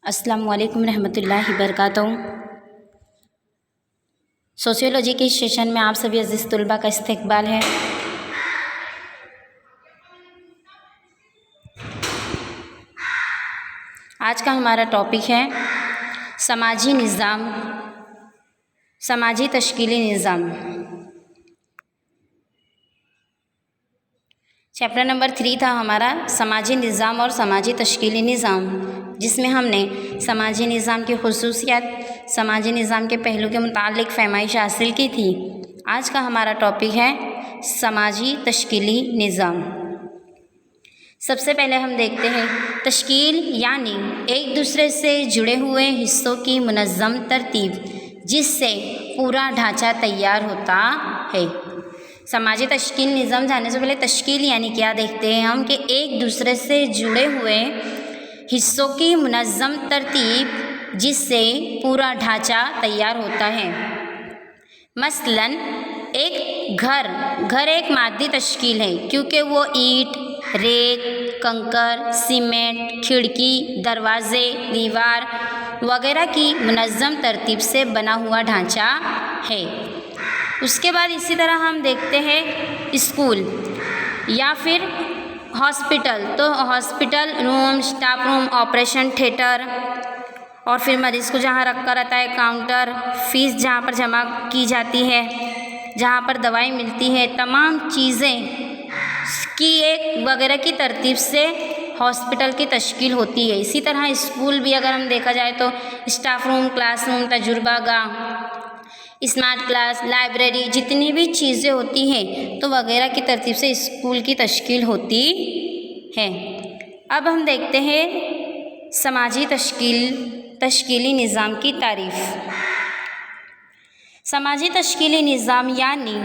अस्सलामु अलैकुम रहमतुल्लाहि वबरकातुहू। सोशियोलॉजी के इस सेशन में आप सभी अज़ीज़ तुलबा का इस्तकबाल है। आज का हमारा टॉपिक है समाजी निज़ाम, समाजी तश्कीली निज़ाम। चैप्टर नंबर 3 था हमारा समाजी निज़ाम और समाजी तश्कीली निज़ाम, जिसमें हमने समाजी निज़ाम की खुसूसियत, समाजी निज़ाम के पहलू के मुतालिक फहमाइश हासिल की थी। आज का हमारा टॉपिक है समाजी तश्कीली निज़ाम। सबसे पहले हम देखते हैं तश्कील यानी एक दूसरे से जुड़े हुए हिस्सों की मुनज़्ज़म तरतीब, जिससे पूरा ढांचा तैयार होता है। समाजी तश्कील निज़ाम जानने से पहले तश्कील यानी क्या देखते हैं हम कि एक दूसरे से जुड़े हुए हिस्सों की मुनज़्ज़म तरतीब, जिससे पूरा ढांचा तैयार होता है। मसलन एक घर एक मादी तश्कील है, क्योंकि वो ईंट, रेत, कंकर, सीमेंट, खिड़की, दरवाजे, दीवार वगैरह की मुनज़्ज़म तरतीब से बना हुआ ढांचा है। उसके बाद इसी तरह हम देखते हैं स्कूल या फिर हॉस्पिटल। तो hospital room, staff room, operation theatre, और फिर मरीज़ को जहाँ रखा रहता है काउंटर, फीस जहाँ पर जमा की जाती है, जहाँ पर दवाई मिलती है, तमाम चीज़ें की एक वगैरह की तरतीब से हॉस्पिटल की तश्कील होती है। इसी तरह स्कूल भी अगर हम देखा जाए तो स्टाफ रूम, क्लास रूम, तजुर्बागाह, स्मार्ट क्लास, लाइब्रेरी, जितनी भी चीज़ें होती हैं तो वगैरह की तरतीब से स्कूल की तश्कील होती है। अब हम देखते हैं समाजी तश्कीली निज़ाम की तारीफ़। समाजी तश्कीली निज़ाम यानी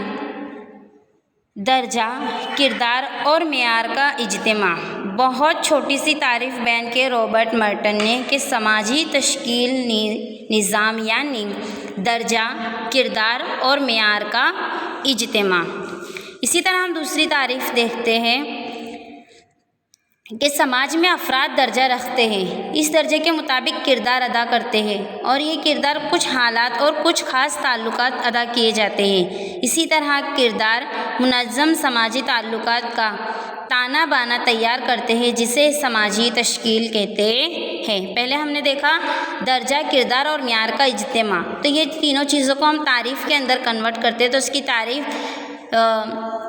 दर्जा, किरदार और मेयार का इज्तिमा। बहुत छोटी सी तारीफ़ बयान के रॉबर्ट मर्टन ने कि समाजी तश्कील निज़ाम यानी दर्जा, किरदार और मेयार का इज्तिमा। इसी तरह हम दूसरी तारीफ़ देखते हैं कि समाज में अफराद दर्जा रखते हैं, इस दर्जे के मुताबिक किरदार अदा करते हैं, और ये किरदार कुछ हालात और कुछ ख़ास ताल्लुकात अदा किए जाते हैं। इसी तरह किरदार मुनज़्ज़म समाजी ताल्लुकात का ताना बाना तैयार करते हैं, जिसे समाजी तश्कील कहते हैं। पहले हमने देखा दर्जा, किरदार और मेयार का इज्तिमा। तो ये तीनों चीज़ों को हम तारीफ़ के अंदर कन्वर्ट करते हैं। तो उसकी तारीफ़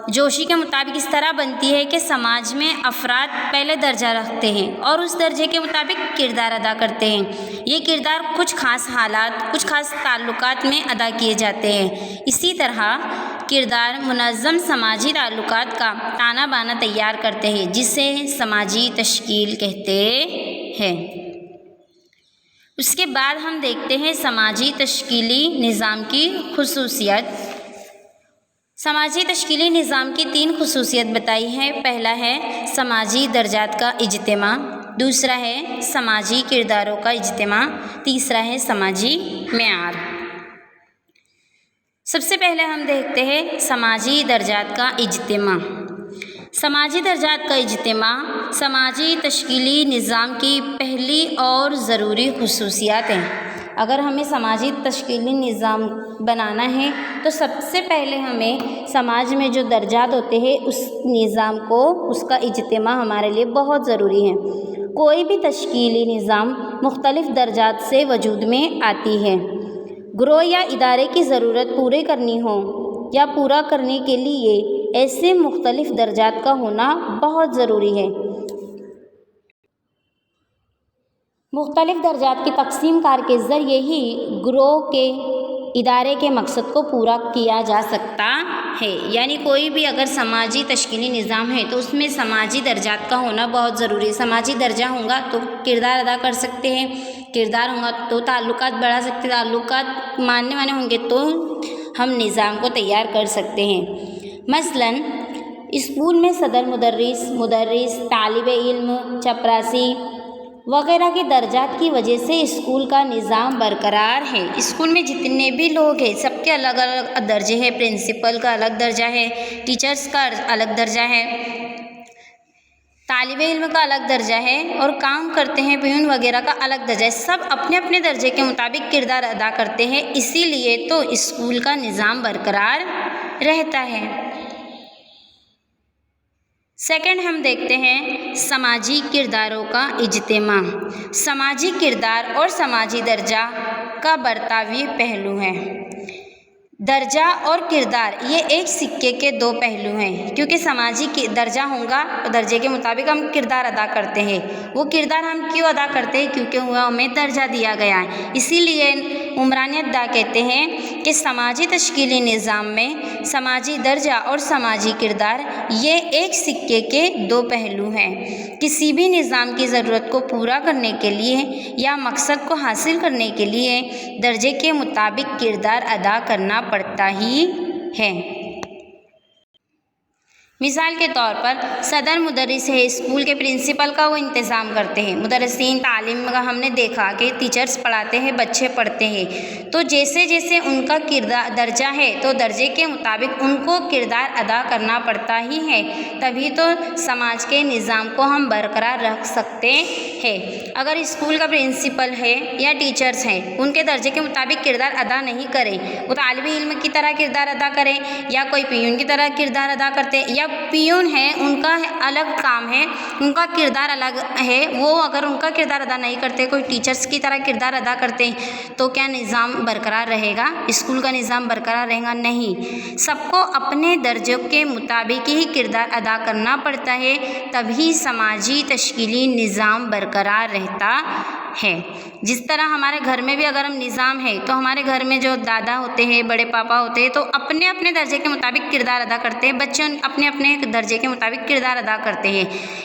जोशी के मुताबिक इस तरह बनती है कि समाज में अफराद पहले दर्जा रखते हैं और उस दर्जे के मुताबिक किरदार अदा करते हैं। ये किरदार कुछ ख़ास हालात, कुछ ख़ास ताल्लुकात में अदा किए जाते हैं। इसी तरह किरदार मुनज़्ज़म समाजी ताल्लुकात का ताना बाना तैयार करते हैं, जिसे समाजी तश्कील कहते हैं। उसके बाद हम देखते हैं समाजी तश्कीली निज़ाम की खुसूसियत। समाजी तश्कीली निज़ाम की 3 खुसूसियत बताई हैं। पहला है समाजी दर्जात का इज्तिमा, दूसरा है समाजी किरदारों का इज्तिमा, तीसरा है समाजी मेयार। सबसे पहले हम देखते हैं समाजी दर्जात का इज्तिमा। समाजी दर्जात का इज्तिमा समाजी तश्कीली निज़ाम की पहली और ज़रूरी खुसूसियात हैं। अगर हमें समाजी तश्कीली निज़ाम बनाना है तो सबसे पहले हमें समाज में जो दर्जात होते हैं उस निज़ाम को, उसका इज्तिमा हमारे लिए बहुत ज़रूरी है। कोई भी तश्कीली निज़ाम मुख्तलिफ़ दर्जात से वजूद में आती है। ग्रोह या इदारे की ज़रूरत पूरी करनी हो या पूरा करने के लिए ऐसे मुख्तलिफ़ दर्जात का होना बहुत ज़रूरी है। मुख्तलिफ़ दर्जात की तकसीम कार के ज़रिए ही ग्रोह के इदारे के मकसद को पूरा किया जा सकता है। यानी कोई भी अगर समाजी तश्कीली निज़ाम है तो उसमें समाजी दर्जात का होना बहुत ज़रूरी है। समाजी दर्जा होगा तो किरदार अदा कर सकते हैं, किरदार होगा तो ताल्लुकात बढ़ा सकते हैं, ताल्लुकात मानने वाले होंगे तो हम निज़ाम को तैयार कर सकते हैं। मसलन स्कूल में सदर, मुदर्रिस, तालिब इल्म, चपरासी वगैरह के दर्जात की वजह से स्कूल का निज़ाम बरकरार है। स्कूल में जितने भी लोग हैं सबके अलग अलग दर्जे हैं। प्रिंसिपल का अलग दर्जा है, टीचर्स का अलग दर्जा है, طالب علم کا الگ درجہ ہے اور کام کرتے ہیں پیون وغیرہ کا الگ درجہ ہے، سب اپنے اپنے درجے کے مطابق کردار ادا کرتے ہیں، اسی لیے تو اسکول کا نظام برقرار رہتا ہے۔ سیکنڈ ہم دیکھتے ہیں سماجی کرداروں کا اجتماع۔ سماجی کردار اور سماجی درجہ کا برتاوی پہلو ہے۔ درجہ اور کردار یہ ایک سکے کے دو پہلو ہیں، کیونکہ سماجی درجہ ہوگا تو درجے کے مطابق ہم کردار ادا کرتے ہیں۔ وہ کردار ہم کیوں ادا کرتے ہیں؟ کیونکہ وہ ہمیں درجہ دیا گیا ہے۔ اسی لیے عمرانیت داں کہتے ہیں کہ سماجی تشکیلی نظام میں سماجی درجہ اور سماجی کردار یہ ایک سکے کے دو پہلو ہیں۔ کسی بھی نظام کی ضرورت کو پورا کرنے کے لیے یا مقصد کو حاصل کرنے کے لیے درجے کے مطابق کردار ادا کرنا پڑتا ہی ہے۔ مثال کے طور پر صدر مدرس ہے اسکول کے پرنسپل کا، وہ انتظام کرتے ہیں۔ مدرسین تعلیم کا ہم نے دیکھا کہ ٹیچرز پڑھاتے ہیں، بچے پڑھتے ہیں، تو جیسے جیسے ان کا کردار درجہ ہے تو درجے کے مطابق ان کو کردار ادا کرنا پڑتا ہی ہے، تبھی تو سماج کے نظام کو ہم برقرار رکھ سکتے ہیں۔ اگر اسکول کا پرنسپل ہے یا ٹیچرز ہیں ان کے درجے کے مطابق کردار ادا نہیں کریں، وہ طالب علم کی طرح کردار ادا کریں یا کوئی پیون کی طرح کردار ادا کرتے یا پیون ہے ان کا الگ کام ہے، ان کا کردار الگ ہے، وہ اگر ان کا کردار ادا نہیں کرتے، کوئی ٹیچرز کی طرح کردار ادا کرتے ہیں تو کیا نظام برقرار رہے گا؟ اسکول کا نظام برقرار رہے گا؟ نہیں۔ سب کو اپنے درجوں کے مطابق ہی کردار ادا کرنا پڑتا ہے، تبھی سماجی تشکیلی نظام برقرار رہتا ہے۔ جس طرح ہمارے گھر میں بھی اگر ہم نظام ہے تو ہمارے گھر میں جو دادا ہوتے ہیں، بڑے پاپا ہوتے ہیں، تو اپنے اپنے درجے کے مطابق کردار ادا کرتے ہیں، بچے اپنے اپنے درجے کے مطابق کردار ادا کرتے ہیں۔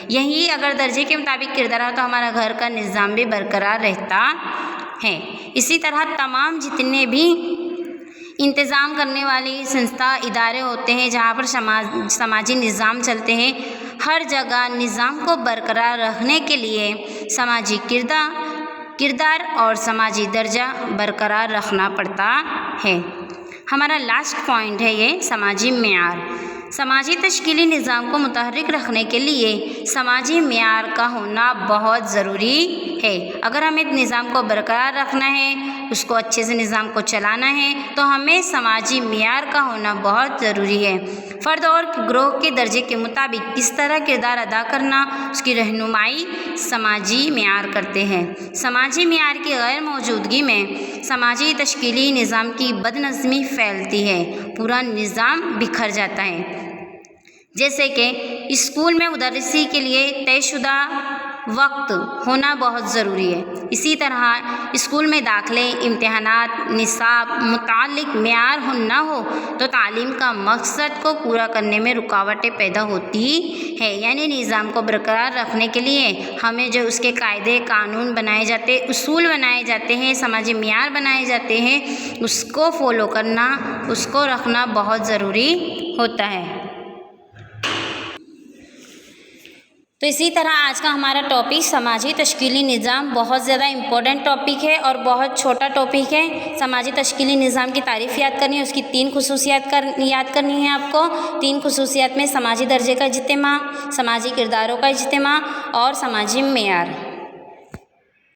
یہی اگر درجے کے مطابق کردار ہو تو ہمارا گھر کا نظام بھی برقرار رہتا ہے۔ اسی طرح تمام جتنے بھی انتظام کرنے والی سنستھا ادارے ہوتے ہیں جہاں پر سماجی نظام چلتے ہیں، ہر جگہ نظام کو برقرار رکھنے کے لیے سماجی کردار اور سماجی درجہ برقرار رکھنا پڑتا ہے۔ ہمارا لاسٹ پوائنٹ ہے یہ سماجی معیار۔ سماجی تشکیلی نظام کو متحرک رکھنے کے لیے سماجی معیار کا ہونا بہت ضروری ہے۔ اگر ہمیں نظام کو برقرار رکھنا ہے، اس کو اچھے سے نظام کو چلانا ہے تو ہمیں سماجی معیار کا ہونا بہت ضروری ہے۔ فرد اور گروہ کے درجے کے مطابق کس طرح کردار ادا کرنا، اس کی رہنمائی سماجی معیار کرتے ہیں۔ سماجی معیار کی غیر موجودگی میں سماجی تشکیلی نظام کی بدنظمی پھیلتی ہے، پورا نظام بکھر جاتا ہے۔ جیسے کہ اسکول میں مدرسی کے لیے طے شدہ وقت ہونا بہت ضروری ہے، اسی طرح اسکول میں داخلے، امتحانات، نصاب متعلق معیار نہ ہو تو تعلیم کا مقصد کو پورا کرنے میں رکاوٹیں پیدا ہوتی ہیں۔ یعنی نظام کو برقرار رکھنے کے لیے ہمیں جو اس کے قاعدے قانون بنائے جاتے، اصول بنائے جاتے ہیں، سماجی معیار بنائے جاتے ہیں، اس کو فالو کرنا، اس کو رکھنا بہت ضروری ہوتا ہے۔ تو اسی طرح آج کا ہمارا ٹاپک سماجی تشکیلی نظام بہت زیادہ امپورٹنٹ ٹاپک ہے اور بہت چھوٹا ٹاپک ہے۔ سماجی تشکیلی نظام کی تعریف یاد کرنی ہے، اس کی 3 خصوصیات یاد کرنی ہے آپ کو۔ 3 خصوصیات میں سماجی درجے کا اجتماع، سماجی کرداروں کا اجتماع اور سماجی معیار۔